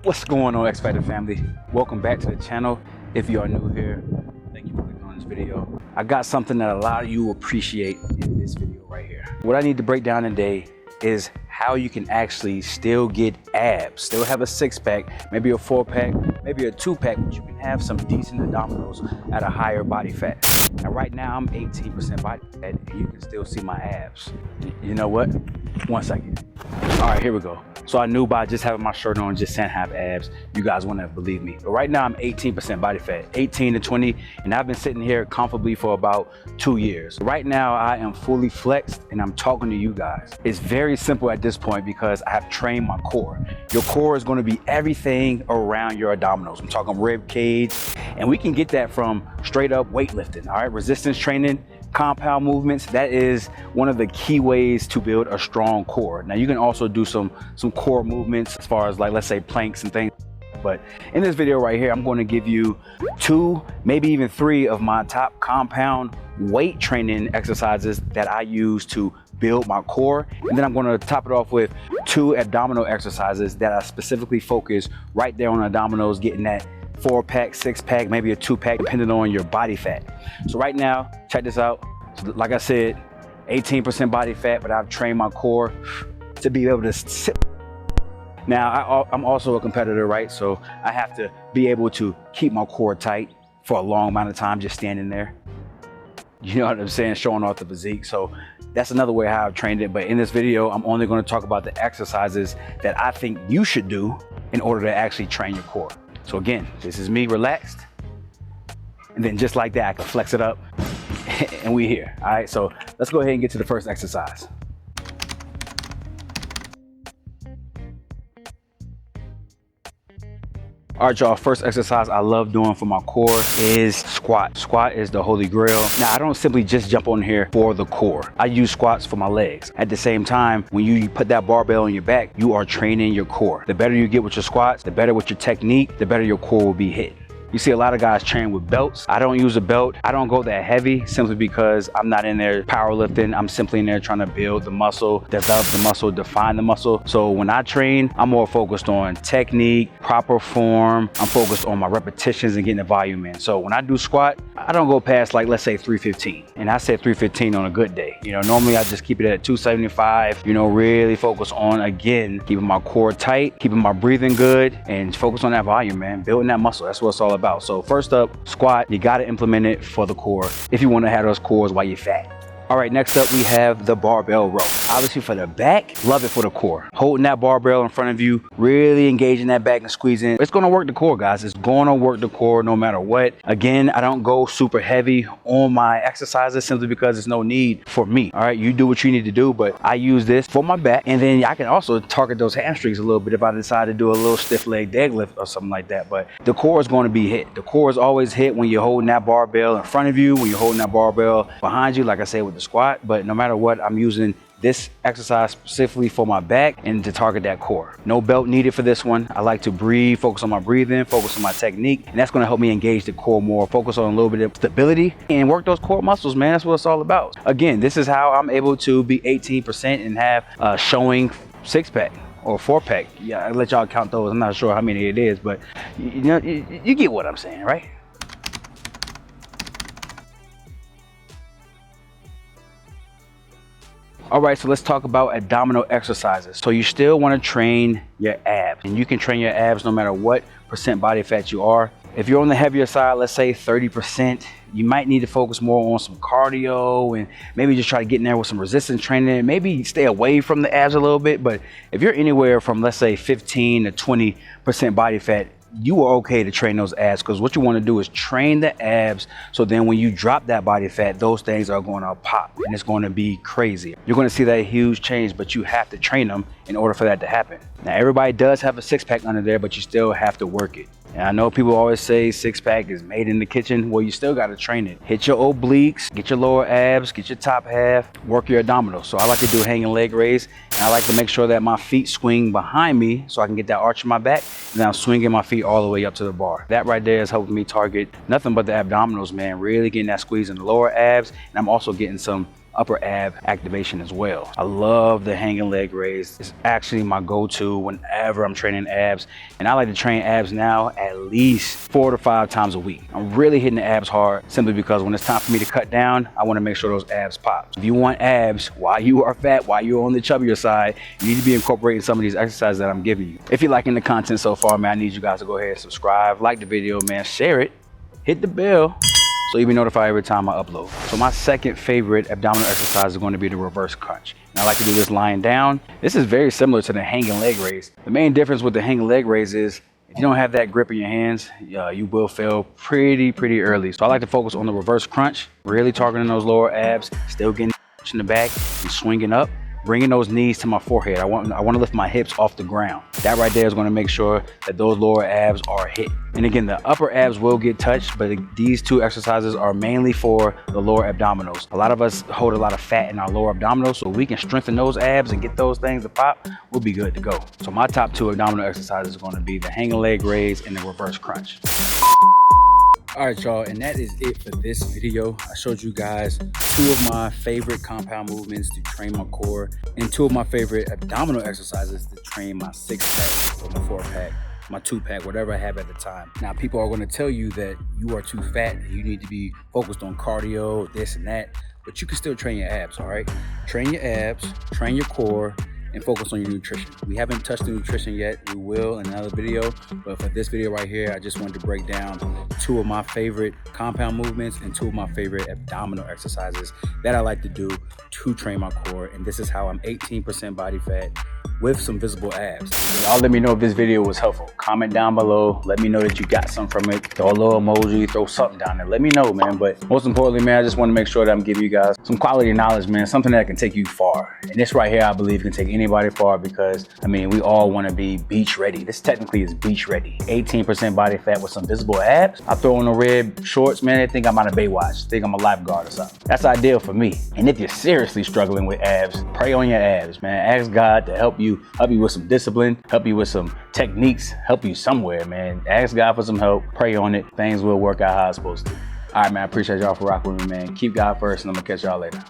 What's going on, X Factor family? Welcome back to the channel. If you are new here, thank you for clicking on this video. I got something that a lot of you appreciate in this video right here. What I need to break down today is how you can actually still get abs, still have a six-pack, maybe a four-pack, maybe a two-pack, but you can have some decent abdominals at a higher body fat. Now right now I'm 18% body fat and you can still see my abs. You know what? 1 second. All right, here we go. So I knew by just having my shirt on, just saying I have abs, you guys wouldn't have believed me. But right now I'm 18% body fat, 18 to 20, and I've been sitting here comfortably for about 2 years. Right now I am fully flexed and I'm talking to you guys. It's very simple at this point because I have trained my core. Your core is going to be everything around your abdominals. I'm talking rib cage, and we can get that from straight up weightlifting, all right? Resistance training, compound movements, that is one of the key ways to build a strong core. Now you can also do some core movements as far as, like, let's say planks and things. But in this video right here, I'm going to give you 2, maybe even 3 of my top compound weight training exercises that I use to build my core. And then I'm going to top it off with 2 abdominal exercises that I specifically focus right there on abdominals, getting that 4-pack, 6-pack, maybe a 2-pack, depending on your body fat. So right now, check this out. So like I said, 18% body fat, but I've trained my core to be able to sit. Now, I'm also a competitor, right? So I have to be able to keep my core tight for a long amount of time, just standing there. You know what I'm saying? Showing off the physique. So that's another way how I've trained it. But in this video, I'm only going to talk about the exercises that I think you should do in order to actually train your core. So again, this is me relaxed. And then just like that, I can flex it up and we here. All right, so let's go ahead and get to the first exercise. All right, y'all, first exercise I love doing for my core is squat. Squat is the holy grail. Now, I don't simply just jump on here for the core. I use squats for my legs. At the same time, when you put that barbell on your back, you are training your core. The better you get with your squats, the better with your technique, the better your core will be hit. You see a lot of guys train with belts. I don't use a belt. I don't go that heavy simply because I'm not in there powerlifting. I'm simply in there trying to build the muscle, develop the muscle, define the muscle. So when I train, I'm more focused on technique, proper form. I'm focused on my repetitions and getting the volume in. So when I do squat, I don't go past, like, let's say 315. And I said 315 on a good day. You know, normally I just keep it at 275, you know, really focus on, again, keeping my core tight, keeping my breathing good, and focus on that volume, man, building that muscle. That's what it's all about. So first up, squat. You got to implement it for the core if you want to have those cores while you're fat. All right, next up we have the barbell row. Obviously for the back, love it for the core. Holding that barbell in front of you, really engaging that back and squeezing. It's gonna work the core, guys. It's gonna work the core no matter what. Again, I don't go super heavy on my exercises simply because there's no need for me. All right, you do what you need to do, but I use this for my back. And then I can also target those hamstrings a little bit if I decide to do a little stiff leg deadlift or something like that. But the core is gonna be hit. The core is always hit when you're holding that barbell in front of you, when you're holding that barbell behind you, like I said with the squat. But no matter what, I'm using this exercise specifically for my back and to target that core. No belt needed for this one. I like to breathe, focus on my breathing, focus on my technique, and that's going to help me engage the core more, focus on a little bit of stability and work those core muscles, man. That's what it's all about. Again, this is how I'm able to be 18% and have a showing 6-pack or 4-pack. Yeah, I'll let y'all count those. I'm not sure how many it is, but you know, you get what I'm saying, right? All right, so let's talk about abdominal exercises. So you still want to train your abs, and you can train your abs no matter what percent body fat you are. If you're on the heavier side, let's say 30%, you might need to focus more on some cardio and maybe just try to get in there with some resistance training. Maybe stay away from the abs a little bit. But if you're anywhere from, let's say, 15 to 20% body fat, you are okay to train those abs, because what you want to do is train the abs so then when you drop that body fat, those things are going to pop and it's going to be crazy. You're going to see that huge change, but you have to train them in order for that to happen. Now everybody does have a 6-pack under there, but you still have to work it. And I know people always say 6-pack is made in the kitchen. Well, you still got to train it. Hit your obliques, get your lower abs, get your top half, work your abdominals. So I like to do hanging leg raise, and I like to make sure that my feet swing behind me so I can get that arch in my back, and I'm swinging my feet all the way up to the bar. That right there is helping me target nothing but the abdominals, man. Really getting that squeeze in the lower abs, and I'm also getting some upper ab activation as well. I love the hanging leg raise. It's actually my go-to whenever I'm training abs, and I like to train abs now at least 4 to 5 times a week. I'm really hitting the abs hard simply because when it's time for me to cut down, I want to make sure those abs pop. If you want abs while you are fat, while you're on the chubbier side, you need to be incorporating some of these exercises that I'm giving you. If you're liking the content so far, man, I need you guys to go ahead and subscribe, like the video, man, share it, hit the bell so you'll be notified every time I upload. So my second favorite abdominal exercise is going to be the reverse crunch. And I like to do this lying down. This is very similar to the hanging leg raise. The main difference with the hanging leg raise is if you don't have that grip in your hands, you will fail pretty early. So I like to focus on the reverse crunch, really targeting those lower abs, still getting in the back and swinging up, bringing those knees to my forehead. I want to lift my hips off the ground. That right there is going to make sure that those lower abs are hit. And again, the upper abs will get touched, but these two exercises are mainly for the lower abdominals. A lot of us hold a lot of fat in our lower abdominals, so we can strengthen those abs and get those things to pop, we'll be good to go. So my top 2 abdominal exercises are going to be the hanging leg raise and the reverse crunch. All right, y'all, and that is it for this video. I showed you guys 2 of my favorite compound movements to train my core and 2 of my favorite abdominal exercises to train my 6-pack or my 4-pack, my 2-pack, whatever I have at the time. Now, people are going to tell you that you are too fat and you need to be focused on cardio, this and that, but you can still train your abs, all right? Train your abs, train your core, and focus on your nutrition. We haven't touched the nutrition yet. We will in another video, but for this video right here, I just wanted to break down 2 of my favorite compound movements and 2 of my favorite abdominal exercises that I like to do to train my core. And this is how I'm 18% body fat with some visible abs. Y'all let me know if this video was helpful. Comment down below. Let me know that you got something from it. Throw a little emoji, throw something down there. Let me know, man. But most importantly, man, I just want to make sure that I'm giving you guys some quality knowledge, man. Something that can take you far. And this right here, I believe, can take anybody far because, I mean, we all want to be beach ready. This technically is beach ready. 18% body fat with some visible abs. I throw on the red shorts, man. They think I'm out of Baywatch. Think I'm a lifeguard or something. That's ideal for me. And if you're seriously struggling with abs, pray on your abs, man. Ask God to help you with some discipline, help you with some techniques, help you somewhere, man. Ask God for some help, pray on it. Things will work out how it's supposed to. All right, man, I appreciate y'all for rocking with me, man. Keep God first, and I'm gonna catch y'all later.